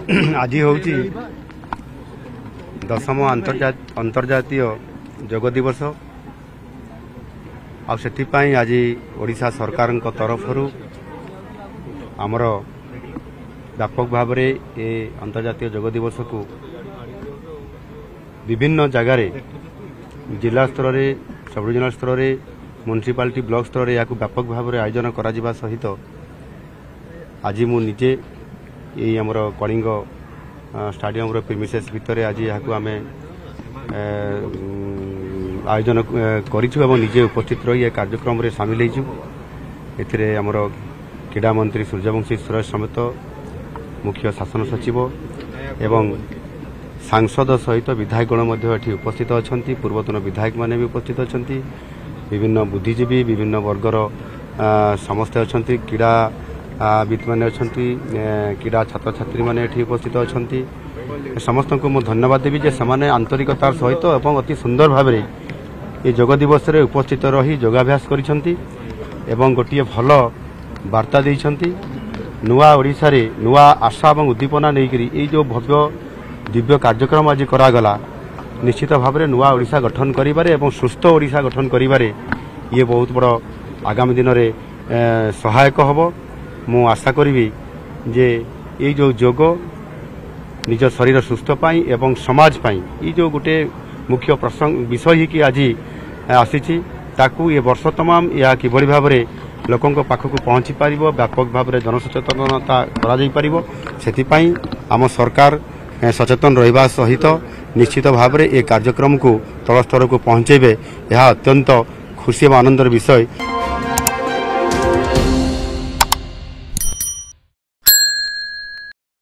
आज हूँ 10म अंतर्जातीय योग दिवस आपाई आज ओडिशा सरकार तरफ आमर व्यापक भाव में ये अंतर्जातीय योग दिवस को विभिन्न जगार जिला स्तर में सब डिविजनल स्तर में म्युनिसिपालिटी ब्लॉक स्तर में या व्यापक भाव में आयोजन करा सहित आज मु निजे ये आमर कलिंग स्टाडियम प्रीमिसेस भितर आज यहाँ आम आयोजन करूँ निजे उपस्थित रही कार्यक्रम में सामिल होमर क्रीड़ा मंत्री सूर्यवंशी सुरेश समेत मुख्य शासन सचिव एवं सांसद सहित विधायकगण उपस्थित अच्छा पूर्वतन विधायक माने भी उपस्थित अच्छा विभिन्न बुद्धिजीवी विभिन्न वर्गर समस्ते अच्छा क्रीड़ा विद मैंने अच्छा क्रीड़ा छात्र छात्री मैंने उपस्थित अच्छा समस्त को मुझे धन्यवाद देवी जे से आंतरिकतार सहित और अति सुंदर भाव में ये योग दिवस रे उपस्थित रही योगाभ्यास करिसेंती एवं गोटे भल वार्ता देइसेंती नुआ ओडिशा रे नुआ आशा और उद्दीपना नहीं ये जो भव्य दिव्य कार्यक्रम आज करागला निश्चित भाव में नुआ ओडिशा गठन करिबारे एवं सुस्थ ओडिशा गठन करिबारे ये बहुत बड़ आगामी दिन में सहायक हबो। मु आशा करी जे ये जो योग निज शरीर सुस्थ पाई एवं समाज पाई ये जो गोटे मुख्य प्रसंग विषय ही कि आज आसी ताकू ये वर्ष तमाम या किभली भाव में लोकों पाखक पहुँची पार व्यापक भाव में जनसचेतनता करा आम सरकार सचेतन रहा सहित निश्चित भाव में ये कार्यक्रम को तल स्तर को पहुँचे यह अत्यंत खुशी और आनंदर विषय।